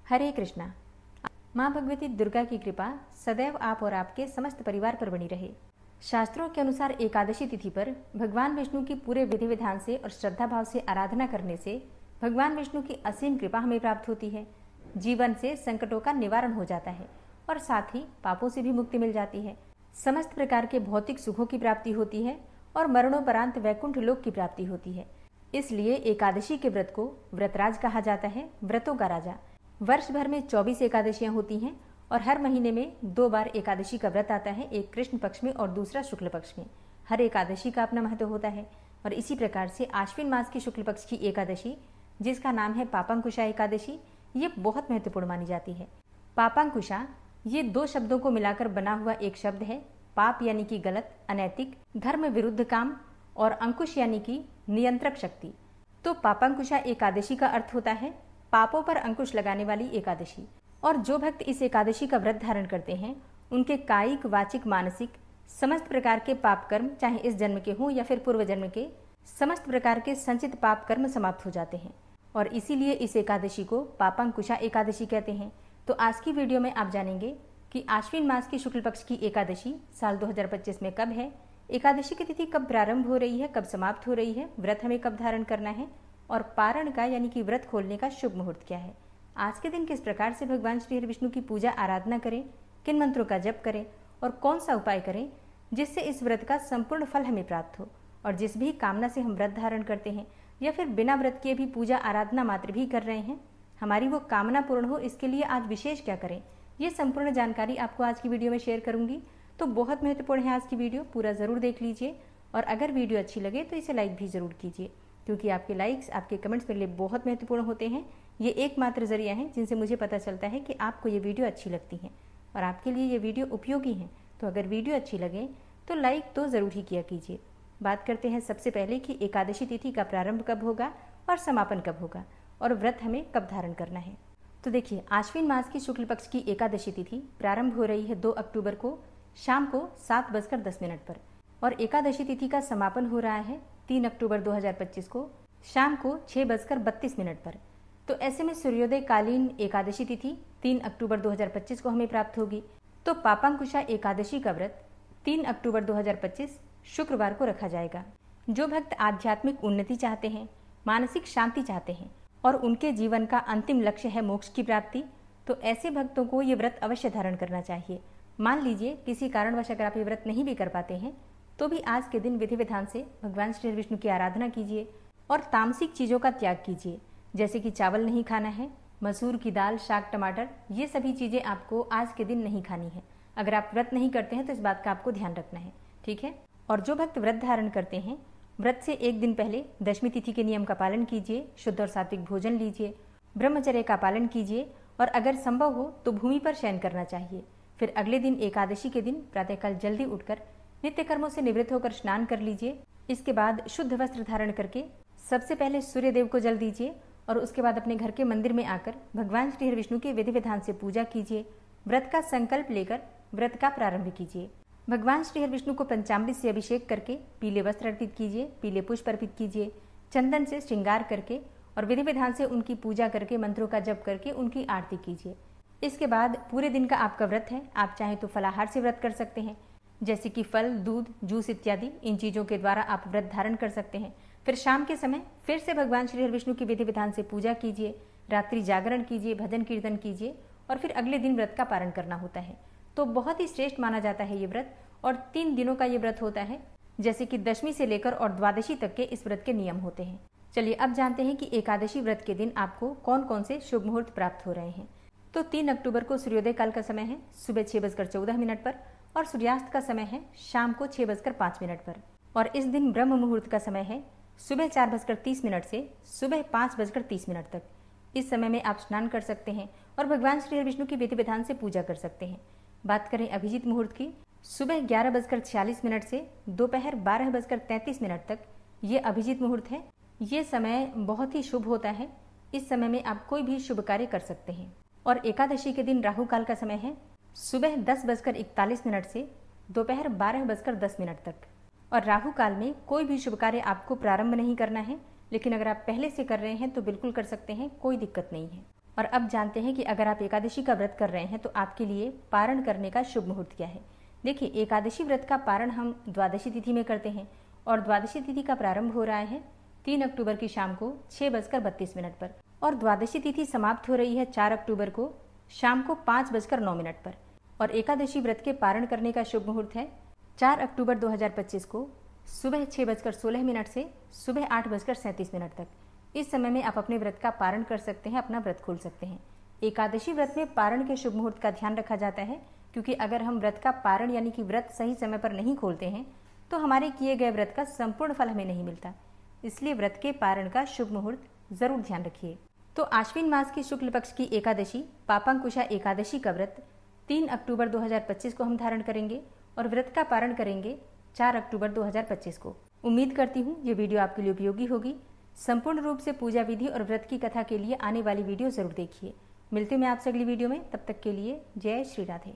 हरे कृष्णा। माँ भगवती दुर्गा की कृपा सदैव आप और आपके समस्त परिवार पर बनी रहे। शास्त्रों के अनुसार एकादशी तिथि पर भगवान विष्णु की पूरे विधि विधान से और श्रद्धा भाव से आराधना करने से भगवान विष्णु की असीम कृपा हमें प्राप्त होती है। जीवन से संकटों का निवारण हो जाता है और साथ ही पापों से भी मुक्ति मिल जाती है। समस्त प्रकार के भौतिक सुखों की प्राप्ति होती है और मरणोपरांत वैकुंठ लोक की प्राप्ति होती है। इसलिए एकादशी के व्रत को व्रतराज कहा जाता है, व्रतों का राजा। वर्ष भर में 24 एकादशियां होती हैं और हर महीने में 2 बार एकादशी का व्रत आता है, एक कृष्ण पक्ष में और दूसरा शुक्ल पक्ष में। हर एकादशी का अपना महत्व होता है और इसी प्रकार से आश्विन मास की शुक्ल पक्ष की एकादशी, जिसका नाम है पापांकुशा एकादशी, ये बहुत महत्वपूर्ण मानी जाती है। पापांकुशा ये 2 शब्दों को मिलाकर बना हुआ एक शब्द है। पाप यानी कि गलत, अनैतिक, धर्म विरुद्ध काम, और अंकुश यानी कि नियंत्रक शक्ति। तो पापांकुशा एकादशी का अर्थ होता है पापों पर अंकुश लगाने वाली एकादशी। और जो भक्त इस एकादशी का व्रत धारण करते हैं उनके कायिक, वाचिक, मानसिक समस्त प्रकार के पाप कर्म, चाहे इस जन्म के हों या फिर पूर्व जन्म के, समस्त प्रकार के संचित पाप कर्म समाप्त हो जाते हैं और इसीलिए इस एकादशी को पापांकुशा एकादशी कहते हैं। तो आज की वीडियो में आप जानेंगे कि आश्विन मास की शुक्ल पक्ष की एकादशी साल 2025 में कब है, एकादशी की तिथि कब प्रारंभ हो रही है, कब समाप्त हो रही है, व्रत हमें कब धारण करना है और पारण का यानी कि व्रत खोलने का शुभ मुहूर्त क्या है। आज के दिन किस प्रकार से भगवान श्री हरि विष्णु की पूजा आराधना करें, किन मंत्रों का जप करें और कौन सा उपाय करें जिससे इस व्रत का संपूर्ण फल हमें प्राप्त हो। और जिस भी कामना से हम व्रत धारण करते हैं या फिर बिना व्रत किए भी पूजा आराधना मात्र भी कर रहे हैं, हमारी वो कामना पूर्ण हो, इसके लिए आज विशेष क्या करें, ये संपूर्ण जानकारी आपको आज की वीडियो में शेयर करूंगी। तो बहुत महत्वपूर्ण है आज की वीडियो, पूरा ज़रूर देख लीजिए। और अगर वीडियो अच्छी लगे तो इसे लाइक भी ज़रूर कीजिए, क्योंकि आपके लाइक्स, आपके कमेंट्स मेरे लिए बहुत महत्वपूर्ण होते हैं। ये एकमात्र जरिया है जिनसे मुझे पता चलता है कि आपको ये वीडियो अच्छी लगती है और आपके लिए ये वीडियो उपयोगी है। तो अगर वीडियो अच्छी लगे तो लाइक तो ज़रूर ही किया कीजिए। बात करते हैं सबसे पहले कि एकादशी तिथि का प्रारंभ कब होगा और समापन कब होगा और व्रत हमें कब धारण करना है। तो देखिए, आश्विन मास की शुक्ल पक्ष की एकादशी तिथि प्रारंभ हो रही है 2 अक्टूबर को शाम को 7:10 पर और एकादशी तिथि का समापन हो रहा है 3 अक्टूबर 2025 को शाम को 6:32 पर। तो ऐसे में सूर्योदय कालीन एकादशी तिथि 3 अक्टूबर 2025 को हमें प्राप्त होगी। तो पापांकुशा एकादशी का व्रत 3 अक्टूबर 2025 शुक्रवार को रखा जाएगा। जो भक्त आध्यात्मिक उन्नति चाहते हैं, मानसिक शांति चाहते हैं और उनके जीवन का अंतिम लक्ष्य है मोक्ष की प्राप्ति, तो ऐसे भक्तों को ये व्रत अवश्य धारण करना चाहिए। मान लीजिए किसी कारणवश अगर आप ये व्रत नहीं भी कर पाते हैं तो भी आज के दिन विधि विधान से भगवान श्री विष्णु की आराधना कीजिए और तामसिक चीज़ों का त्याग कीजिए, जैसे कि चावल नहीं खाना है, मसूर की दाल, शाक, टमाटर, ये सभी चीज़ें आपको आज के दिन नहीं खानी है। अगर आप व्रत नहीं करते हैं तो इस बात का आपको ध्यान रखना है, ठीक है। और जो भक्त व्रत धारण करते हैं, व्रत से एक दिन पहले दशमी तिथि के नियम का पालन कीजिए, शुद्ध और सात्विक भोजन लीजिए, ब्रह्मचर्य का पालन कीजिए और अगर संभव हो तो भूमि पर शयन करना चाहिए। फिर अगले दिन एकादशी के दिन प्रातःकाल जल्दी उठकर नित्य कर्मों से निवृत्त होकर स्नान कर लीजिए। इसके बाद शुद्ध वस्त्र धारण करके सबसे पहले सूर्य देव को जल दीजिए और उसके बाद अपने घर के मंदिर में आकर भगवान श्री हरि विष्णु के विधि विधान से पूजा कीजिए। व्रत का संकल्प लेकर व्रत का प्रारंभ कीजिए। भगवान श्री हरि विष्णु को पंचामृत से अभिषेक करके पीले वस्त्र अर्पित कीजिए, पीले पुष्प अर्पित कीजिए, चंदन से श्रृंगार करके और विधि विधान से उनकी पूजा करके मंत्रों का जप करके उनकी आरती कीजिए। इसके बाद पूरे दिन का आपका व्रत है, आप चाहे तो फलाहार से व्रत कर सकते हैं, जैसे कि फल, दूध, जूस इत्यादि, इन चीज़ों के द्वारा आप व्रत धारण कर सकते हैं। फिर शाम के समय फिर से भगवान श्री हरि विष्णु की विधि विधान से पूजा कीजिए, रात्रि जागरण कीजिए, भजन कीर्तन कीजिए और फिर अगले दिन व्रत का पारण करना होता है। तो बहुत ही श्रेष्ठ माना जाता है ये व्रत और 3 दिनों का ये व्रत होता है, जैसे कि दशमी से लेकर और द्वादशी तक के इस व्रत के नियम होते हैं। चलिए अब जानते हैं कि एकादशी व्रत के दिन आपको कौन कौन से शुभ मुहूर्त प्राप्त हो रहे हैं। तो 3 अक्टूबर को सूर्योदय काल का समय है सुबह 6:14 पर और सूर्यास्त का समय है शाम को 6:05 पर। और इस दिन ब्रह्म मुहूर्त का समय है सुबह 4:30 से सुबह 5:30 तक। इस समय में आप स्नान कर सकते हैं और भगवान श्री हरि विष्णु की विधि विधान से पूजा कर सकते हैं। बात करें अभिजीत मुहूर्त की, सुबह 11:46 से दोपहर 12:33 तक ये अभिजीत मुहूर्त है। ये समय बहुत ही शुभ होता है। इस समय में आप कोई भी शुभ कार्य कर सकते हैं। और एकादशी के दिन राहु काल का समय है सुबह 10:41 से दोपहर 12:10 तक। और राहु काल में कोई भी शुभ कार्य आपको प्रारंभ नहीं करना है, लेकिन अगर आप पहले से कर रहे हैं तो बिल्कुल कर सकते हैं, कोई दिक्कत नहीं है। और अब जानते हैं कि अगर आप एकादशी का व्रत कर रहे हैं तो आपके लिए पारण करने का शुभ मुहूर्त क्या है। देखिए, एकादशी व्रत का पारण हम द्वादशी तिथि में करते हैं और द्वादशी तिथि का प्रारंभ हो रहा है 3 अक्टूबर की शाम को 6:32 पर और द्वादशी तिथि समाप्त हो रही है 4 अक्टूबर को शाम को 5:09 पर। और एकादशी व्रत के पारण करने का शुभ मुहूर्त है 4 अक्टूबर 2025 को सुबह 6:16 से सुबह 8:37 तक। इस समय में आप अपने व्रत का पारण कर सकते हैं, अपना व्रत खोल सकते हैं। एकादशी व्रत में पारण के शुभ मुहूर्त का ध्यान रखा जाता है, क्योंकि अगर हम व्रत का पारण यानी कि व्रत सही समय पर नहीं खोलते हैं तो हमारे किए गए व्रत का संपूर्ण फल हमें नहीं मिलता। इसलिए व्रत के पारण का शुभ मुहूर्त जरूर ध्यान रखिए। तो आश्विन मास की शुक्ल पक्ष की एकादशी पापांकुशा एकादशी का व्रत 3 अक्टूबर 2025 को हम धारण करेंगे और व्रत का पारण करेंगे 4 अक्टूबर 2025 को। उम्मीद करती हूँ ये वीडियो आपके लिए उपयोगी होगी। संपूर्ण रूप से पूजा विधि और व्रत की कथा के लिए आने वाली वीडियो जरूर देखिए। मिलते हैं मैं आपसे अगली वीडियो में, तब तक के लिए जय श्री राधे।